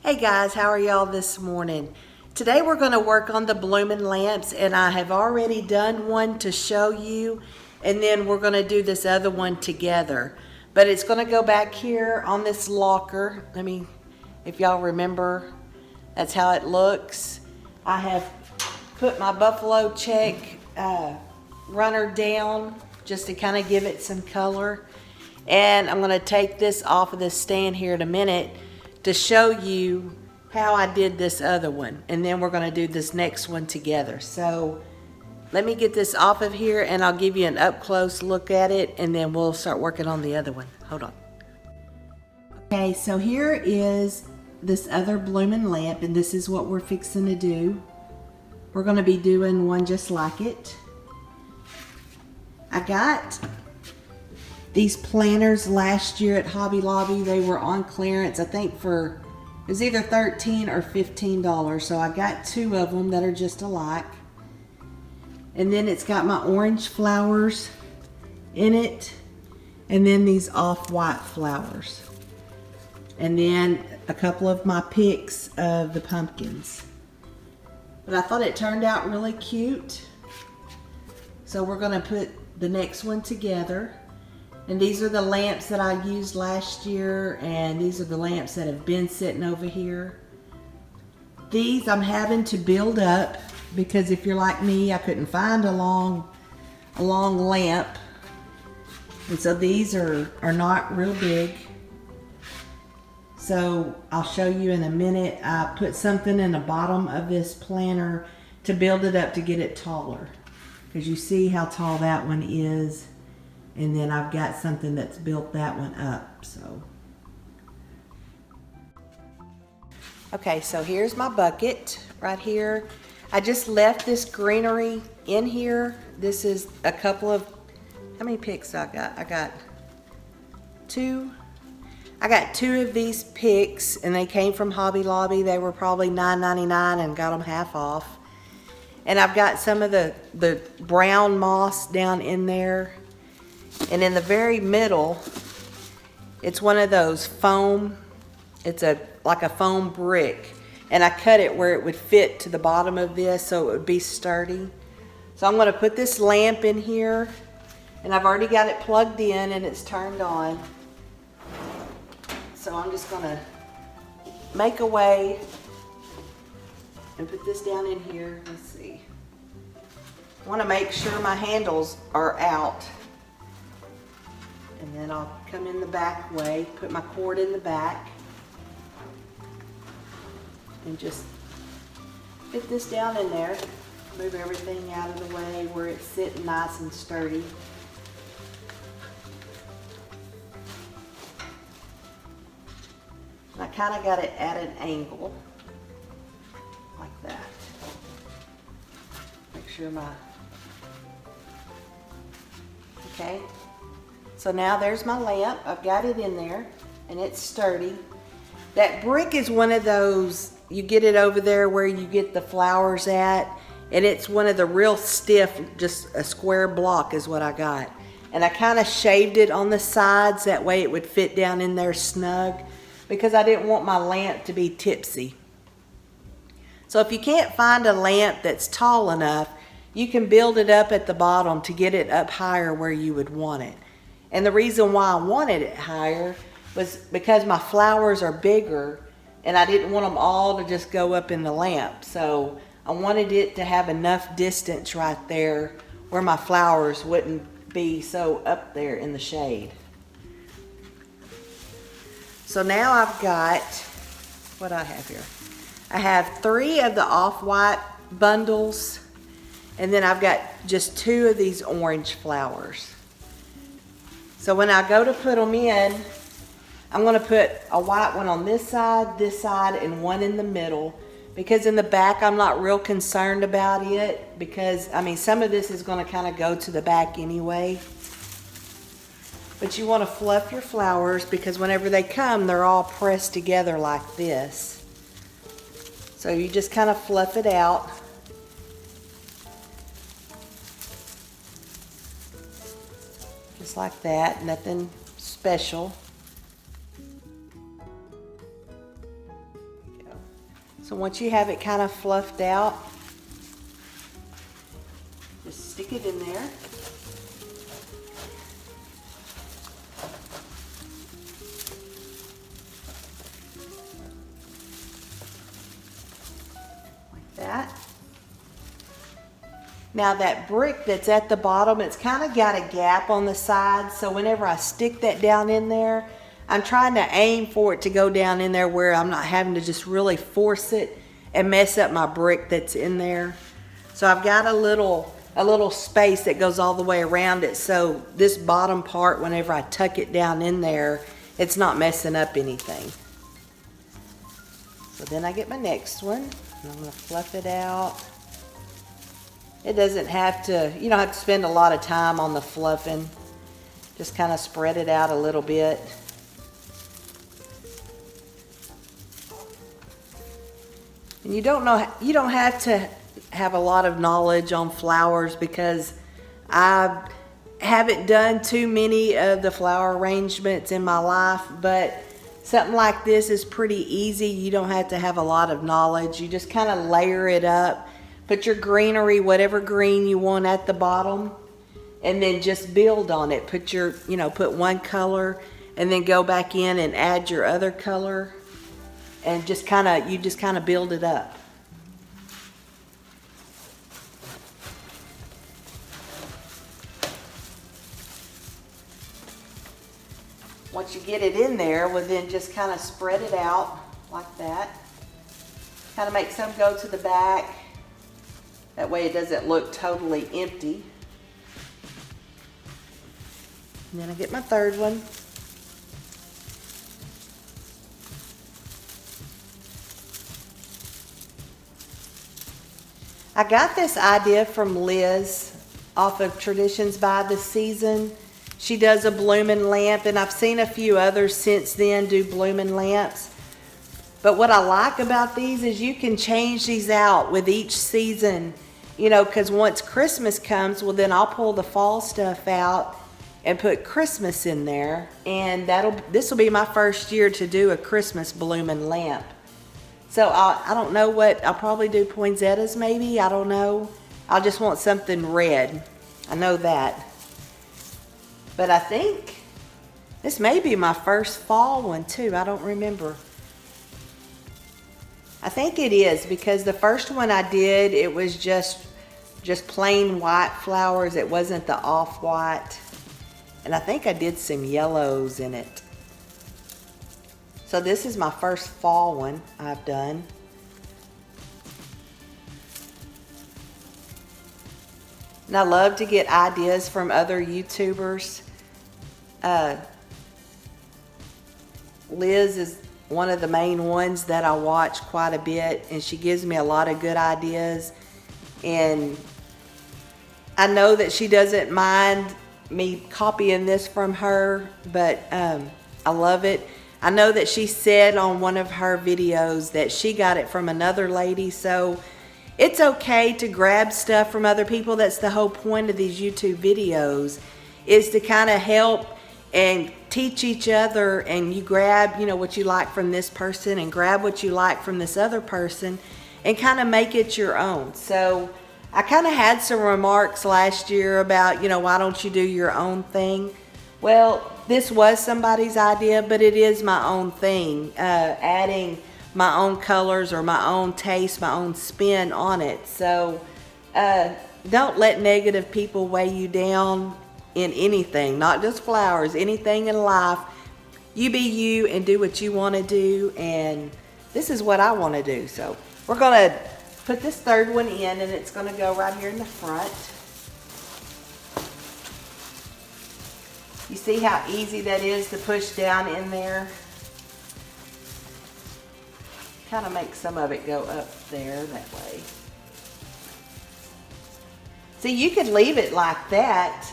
Hey guys, how are y'all this morning? Today we're going to work on the blooming lamps, and I have already done one to show you, and then we're going to do this other one together. But it's going to go back here on this locker. If y'all remember, that's how it looks. I have put my buffalo check runner down just to kind of give it some color. And I'm going to take this off of this stand here in a minute to show you how I did this other one, and then we're going to do this next one together. So let me get this off of here and I'll give you an up close look at it, and then we'll start working on the other one. Hold on. Okay, so here is this other blooming lamp, and this is what we're fixing to do. We're going to be doing one just like it. I got these planters last year at Hobby Lobby. They were on clearance, I think it was either $13 or $15. So I got two of them that are just alike. And then it's got my orange flowers in it, and then these off-white flowers. And then a couple of my picks of the pumpkins. But I thought it turned out really cute. So we're gonna put the next one together. And these are the lamps that I used last year, and these are the lamps that have been sitting over here. These I'm having to build up because if you're like me, I couldn't find a long lamp. And so these are not real big. So I'll show you in a minute. I put something in the bottom of this planter to build it up to get it taller, because you see how tall that one is. And then I've got something that's built that one up, so. Okay, so here's my bucket right here. I just left this greenery in here. This is a couple of, how many picks I got? I got two of these picks, and they came from Hobby Lobby. They were probably $9.99 and got them half off. And I've got some of the brown moss down in there. And in the very middle, it's one of those foam, it's like a foam brick. And I cut it where it would fit to the bottom of this so it would be sturdy. So I'm gonna put this lamp in here, and I've already got it plugged in and it's turned on. So I'm just gonna make a way and put this down in here. Let's see. I wanna make sure my handles are out. And then I'll come in the back way, put my cord in the back, and just fit this down in there. Move everything out of the way where it's sitting nice and sturdy. And I kind of got it at an angle, like that. Make sure okay. So now there's my lamp. I've got it in there and it's sturdy. That brick is one of those, you get it over there where you get the flowers at, and it's one of the real stiff, just a square block is what I got. And I kind of shaved it on the sides, that way it would fit down in there snug, because I didn't want my lamp to be tipsy. So if you can't find a lamp that's tall enough, you can build it up at the bottom to get it up higher where you would want it. And the reason why I wanted it higher was because my flowers are bigger, and I didn't want them all to just go up in the lamp. So I wanted it to have enough distance right there where my flowers wouldn't be so up there in the shade. So now I've got, what I have here? I have 3 of the off-white bundles, and then I've got just 2 of these orange flowers. So when I go to put them in, I'm going to put a white one on this side, and one in the middle. Because in the back, I'm not real concerned about it. Because, some of this is going to kind of go to the back anyway. But you want to fluff your flowers, because whenever they come, they're all pressed together like this. So you just kind of fluff it out. Just like that, nothing special. So once you have it kind of fluffed out, just stick it in there. Like that. Now that brick that's at the bottom, it's kind of got a gap on the side, so whenever I stick that down in there, I'm trying to aim for it to go down in there where I'm not having to just really force it and mess up my brick that's in there. So I've got a little space that goes all the way around it, so this bottom part, whenever I tuck it down in there, it's not messing up anything. So then I get my next one, and I'm gonna fluff it out. It doesn't have to, you don't have to spend a lot of time on the fluffing. Just kind of spread it out a little bit. And you don't have to have a lot of knowledge on flowers, because I haven't done too many of the flower arrangements in my life, but something like this is pretty easy. You don't have to have a lot of knowledge. You just kind of layer it up. Put your greenery, whatever green you want, at the bottom, and then just build on it. Put put one color and then go back in and add your other color, and you just kind of build it up. Once you get it in there, well, then just kind of spread it out like that. Kind of make some go to the back. That way it doesn't look totally empty. And then I get my third one. I got this idea from Liz off of Traditions by the Season. She does a blooming lamp, and I've seen a few others since then do blooming lamps. But what I like about these is you can change these out with each season, because once Christmas comes, well, then I'll pull the fall stuff out and put Christmas in there. And this will be my first year to do a Christmas blooming lamp. So I don't know I'll probably do poinsettias maybe, I don't know. I'll just want something red, I know that. But I think this may be my first fall one too, I don't remember. I think it is, because the first one I did, it was just plain white flowers. It wasn't the off-white. And I think I did some yellows in it. So this is my first fall one I've done. And I love to get ideas from other YouTubers. Liz is one of the main ones that I watch quite a bit, and she gives me a lot of good ideas. And I know that she doesn't mind me copying this from her, but I love it. I know that she said on one of her videos that she got it from another lady, so it's okay to grab stuff from other people. That's the whole point of these YouTube videos, is to kind of help and teach each other, and you grab, what you like from this person and grab what you like from this other person and kind of make it your own. So I kind of had some remarks last year about, why don't you do your own thing? Well, this was somebody's idea, but it is my own thing, adding my own colors or my own taste, my own spin on it. So don't let negative people weigh you down in anything, not just flowers, anything in life. You be you and do what you want to do, and this is what I want to do. So we're going to put this third one in, and it's going to go right here in the front. You see how easy that is to push down in there? Kind of make some of it go up there that way. See, you could leave it like that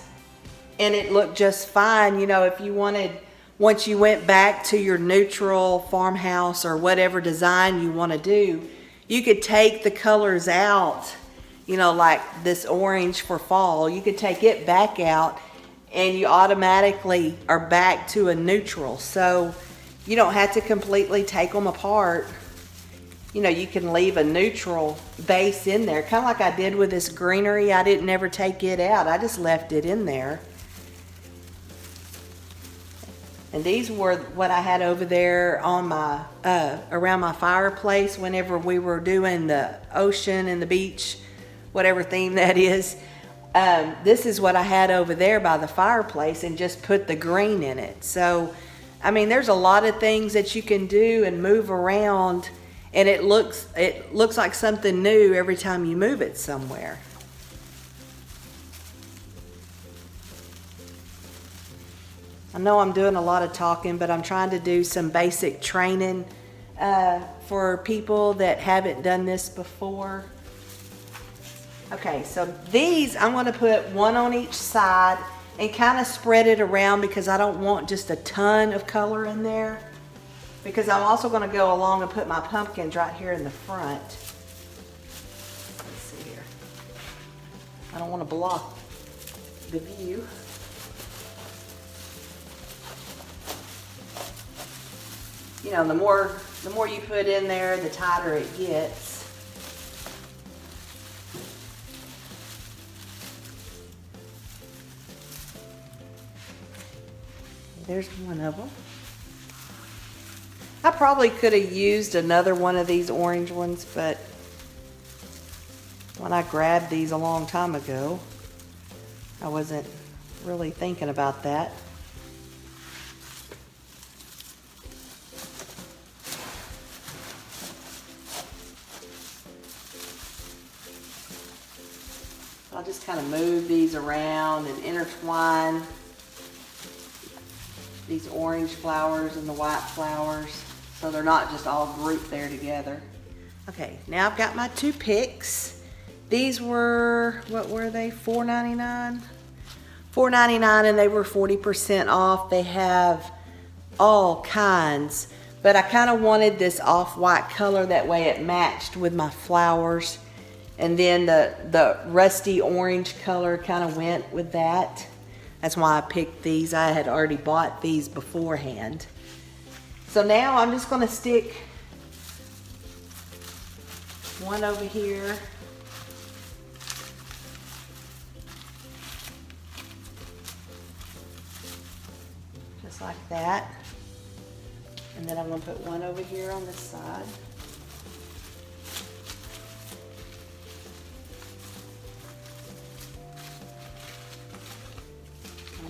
and it looked just fine. If you wanted, once you went back to your neutral farmhouse or whatever design you want to do, you could take the colors out, like this orange for fall. You could take it back out and you automatically are back to a neutral. So you don't have to completely take them apart. you know, you can leave a neutral base in there, kind of like I did with this greenery. I didn't ever take it out. I just left it in there. And these were what I had over there on my, around my fireplace whenever we were doing the ocean and the beach, whatever theme that is. This is what I had over there by the fireplace and just put the green in it. So, I mean, there's a lot of things that you can do and move around, and it looks like something new every time you move it somewhere. I know I'm doing a lot of talking, but I'm trying to do some basic training for people that haven't done this before. Okay, so these I'm going to put one on each side and kind of spread it around because I don't want just a ton of color in there. Because I'm also going to go along and put my pumpkins right here in the front. Let's see here. I don't want to block the view. You know, the more you put in there, the tighter it gets. There's one of them. I probably could have used another one of these orange ones, but when I grabbed these a long time ago, I wasn't really thinking about that. I'll just kind of move these around and intertwine these orange flowers and the white flowers so they're not just all grouped there together. Okay, now I've got my two picks. These were, what were they, $4.99? $4.99, and they were 40% off. They have all kinds, but I kind of wanted this off-white color, that way it matched with my flowers. And then the rusty orange color kind of went with that. That's why I picked these. I had already bought these beforehand. So now I'm just going to stick one over here. Just like that. And then I'm going to put one over here on this side.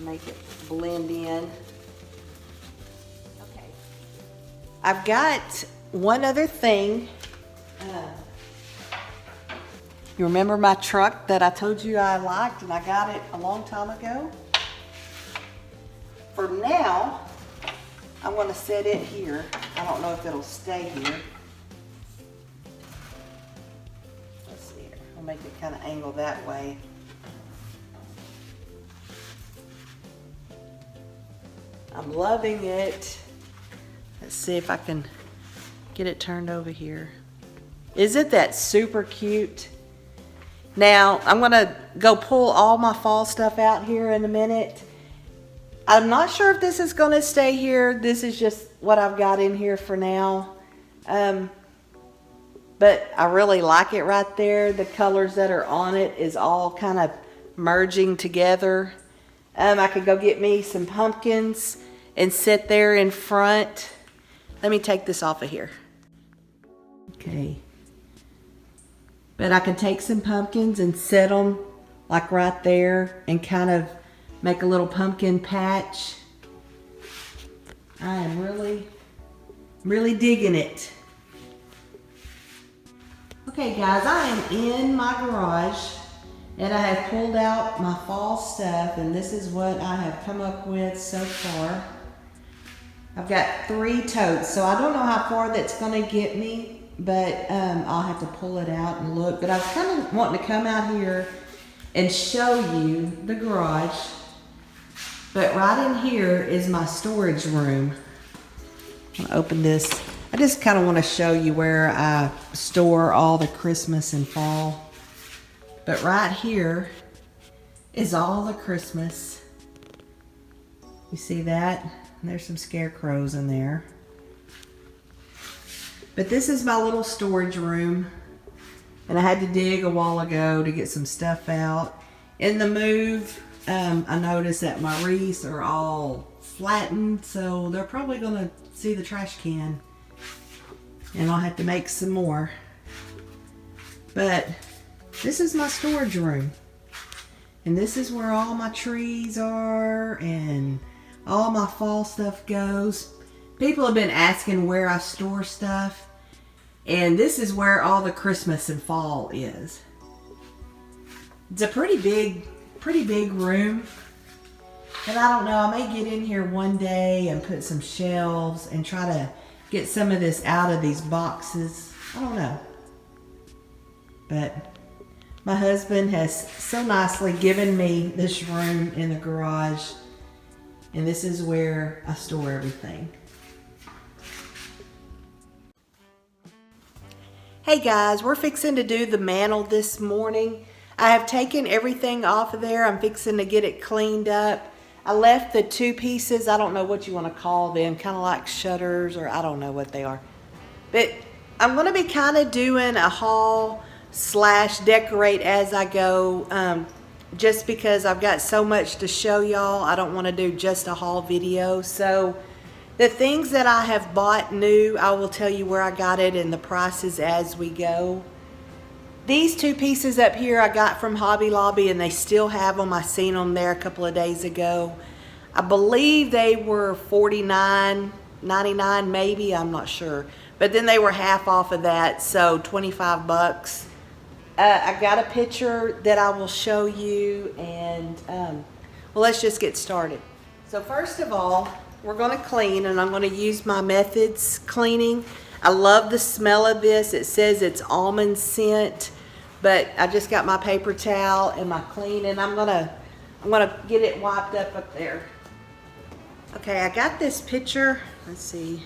Make it blend in. Okay. I've got one other thing. You remember my truck that I told you I liked and I got it a long time ago? For now, I'm going to set it here. I don't know if it'll stay here. Let's see here. I'll make it kind of angle that way. I'm loving it. Let's see if I can get it turned over here. Isn't that super cute? Now, I'm gonna go pull all my fall stuff out here in a minute. I'm not sure if this is gonna stay here. This is just what I've got in here for now. But I really like it right there. The colors that are on it is all kind of merging together. I could go get me some pumpkins and sit there in front. Let me take this off of here. Okay. But I can take some pumpkins and set them like right there and kind of make a little pumpkin patch. I am really digging it. Okay guys, I am in my garage. And I have pulled out my fall stuff, and this is what I have come up with so far. I've got 3 totes, so I don't know how far that's going to get me, but I'll have to pull it out and look. But I was kind of wanting to come out here and show you the garage. But right in here is my storage room. I'm going to open this. I just kind of want to show you where I store all the Christmas and fall. But right here is all the Christmas. You see that? And there's some scarecrows in there. But this is my little storage room. And I had to dig a while ago to get some stuff out. In the move, I noticed that my wreaths are all flattened, so they're probably gonna see the trash can. And I'll have to make some more. But this is my storage room. And this is where all my trees are and all my fall stuff goes. People have been asking where I store stuff. And this is where all the Christmas and fall is. It's a pretty big room. And I don't know, I may get in here one day and put some shelves and try to get some of this out of these boxes. I don't know. But my husband has so nicely given me this room in the garage. And this is where I store everything. Hey guys, we're fixing to do the mantle this morning. I have taken everything off of there. I'm fixing to get it cleaned up. I left the two pieces, I don't know what you want to call them, kind of like shutters, or I don't know what they are. But I'm going to be kind of doing a haul / decorate as I go, just because I've got so much to show y'all. I don't want to do just a haul video. So the things that I have bought new, I will tell you where I got it and the prices as we go. These two pieces up here I got from Hobby Lobby, and they still have them. I seen them there a couple of days ago. I believe they were $49.99 maybe, I'm not sure. But then they were half off of that, so 25 bucks. I got a picture that I will show you, and well, let's just get started. So first of all, we're going to clean, and I'm going to use my Methods cleaning. I love the smell of this. It says it's almond scent, but I just got my paper towel and my clean, and I'm gonna get it wiped up there. Okay, I got this picture. Let's see.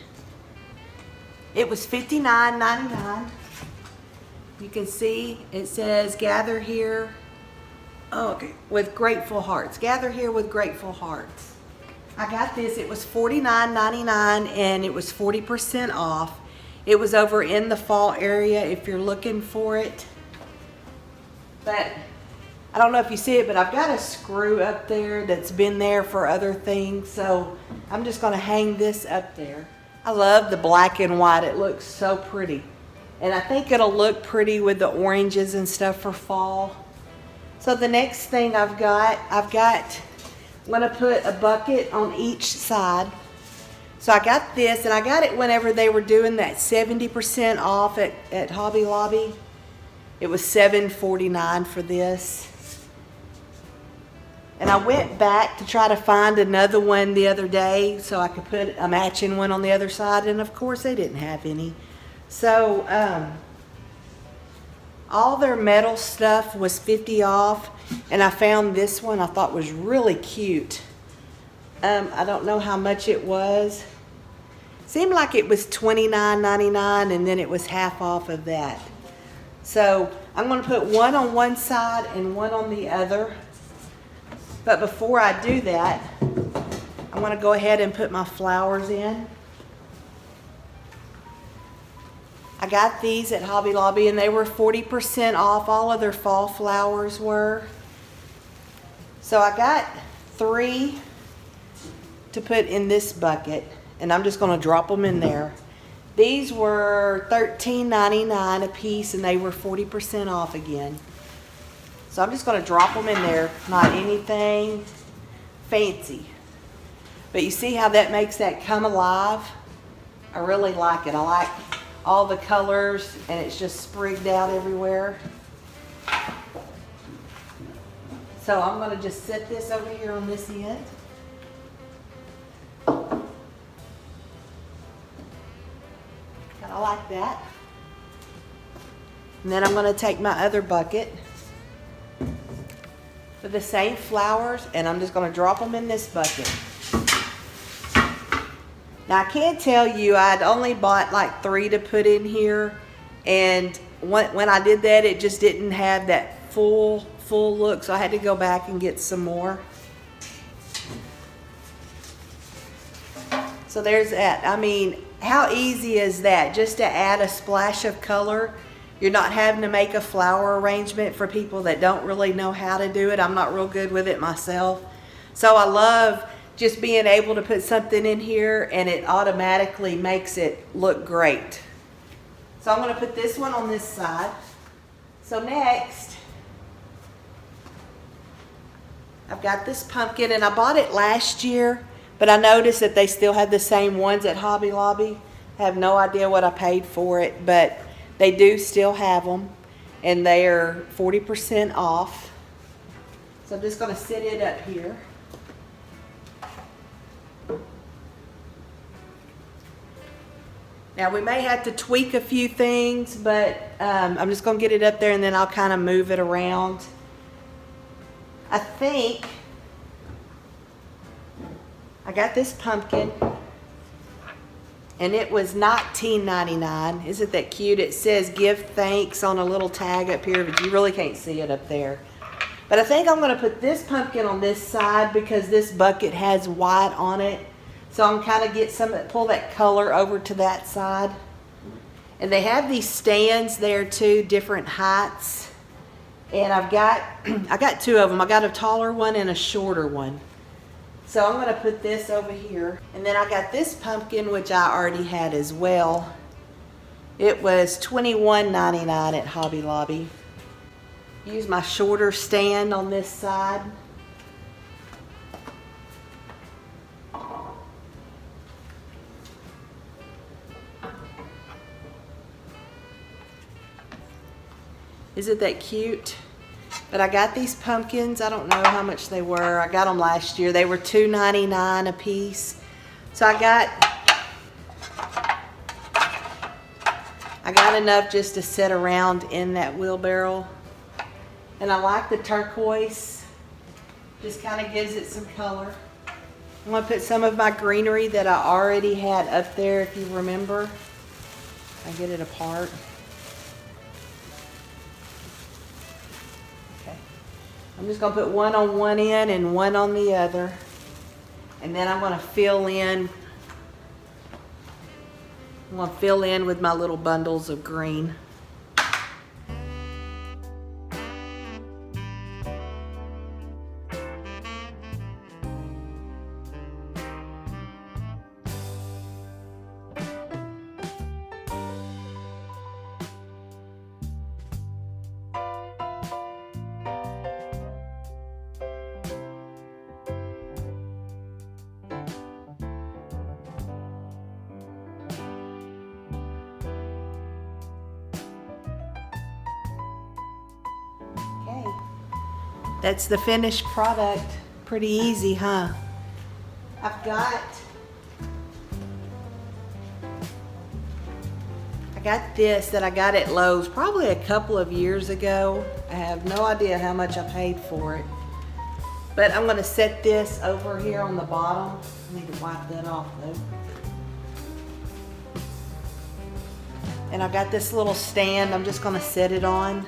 It was $59.99. You can see it says gather here. Oh, okay, with grateful hearts. Gather here with grateful hearts. I got this. It was $49.99 and it was 40% off. It was over in the fall area if you're looking for it. But I don't know if you see it, but I've got a screw up there that's been there for other things. So I'm just going to hang this up there. I love the black and white. It looks so pretty. And I think it'll look pretty with the oranges and stuff for fall. So the next thing I'm going to put a bucket on each side. So I got this, and I got it whenever they were doing that 70% off at Hobby Lobby. It was $7.49 for this. And I went back to try to find another one the other day so I could put a matching one on the other side, and of course they didn't have any. So all their metal stuff was 50 off, and I found this one I thought was really cute. I don't know how much it was. Seemed like it was $29.99, and then it was half off of that. So I'm going to put one on one side and one on the other. But before I do that, I'm going to go ahead and put my flowers in. I got these at Hobby Lobby, and they were 40% off. All of their fall flowers were. So I got 3 to put in this bucket, and I'm just going to drop them in there. These were $13.99 a piece, and they were 40% off again. So I'm just going to drop them in there. Not anything fancy, but you see how that makes that come alive? I really like it. I like all the colors, and it's just sprigged out everywhere. So I'm going to just set this over here on this end. I like that. And then I'm going to take my other bucket for the same flowers, and I'm just going to drop them in this bucket. Now I can't tell you, I'd only bought like 3 to put in here, and when I did that, it just didn't have that full look, so I had to go back and get some more. So there's that. I mean, How easy is that? Just to add a splash of color. You're not having to make a flower arrangement for people that don't really know how to do it. I'm not real good with it myself. So I love just being able to put something in here and it automatically makes it look great. So I'm going to put this one on this side. So next, I've got this pumpkin, and I bought it last year, but I noticed that they still have the same ones at Hobby Lobby. I have no idea what I paid for it, but they do still have them, and they are 40% off. So I'm just going to sit it up here. Now we may have to tweak a few things, but I'm just going to get it up there and then I'll kind of move it around. I think I got this pumpkin and it was $19.99. Isn't that cute? It says give thanks on a little tag up here, but you really can't see it up there. But I think I'm going to put this pumpkin on this side because this bucket has white on it. So I'm kind of pull that color over to that side. And they have these stands there too, different heights. And I got two of them. I got a taller one and a shorter one. So I'm going to put this over here. And then I got this pumpkin, which I already had as well. It was $21.99 at Hobby Lobby. Use my shorter stand on this side. Isn't that cute? But I got these pumpkins. I don't know how much they were. I got them last year. They were $2.99 a piece. So I got enough just to sit around in that wheelbarrow. And I like the turquoise. Just kind of gives it some color. I'm going to put some of my greenery that I already had up there, if you remember. I get it apart. I'm just going to put one on one end and one on the other. And then I'm going to fill in. I'm going to fill in with my little bundles of green. That's the finished product. Pretty easy, huh? I got this that I got at Lowe's probably a couple of years ago. I have no idea how much I paid for it. But I'm going to set this over here on the bottom. I need to wipe that off though. And I got this little stand I'm just going to set it on.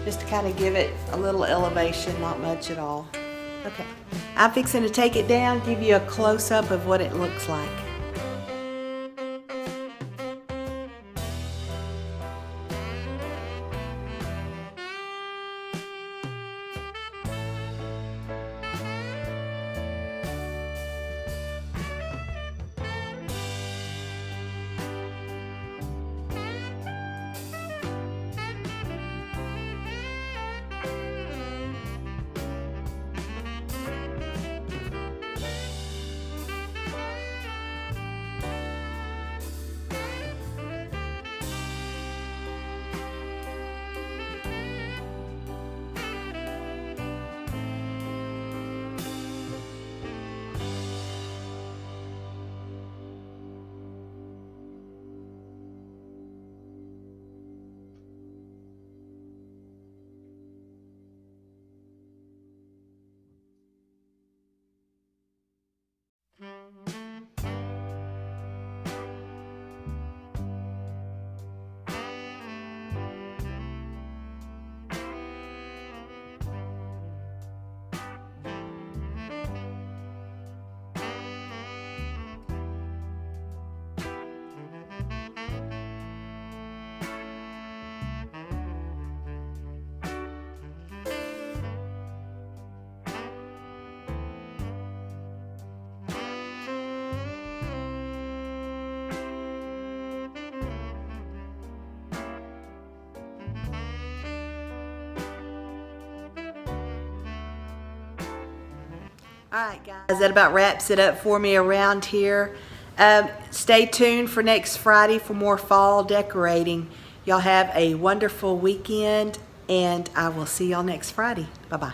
Just to kind of give it a little elevation, not much at all. Okay, I'm fixing to take it down, give you a close-up of what it looks like. All right, guys, that about wraps it up for me around here. Stay tuned for next Friday for more fall decorating. Y'all have a wonderful weekend, and I will see y'all next Friday. Bye-bye.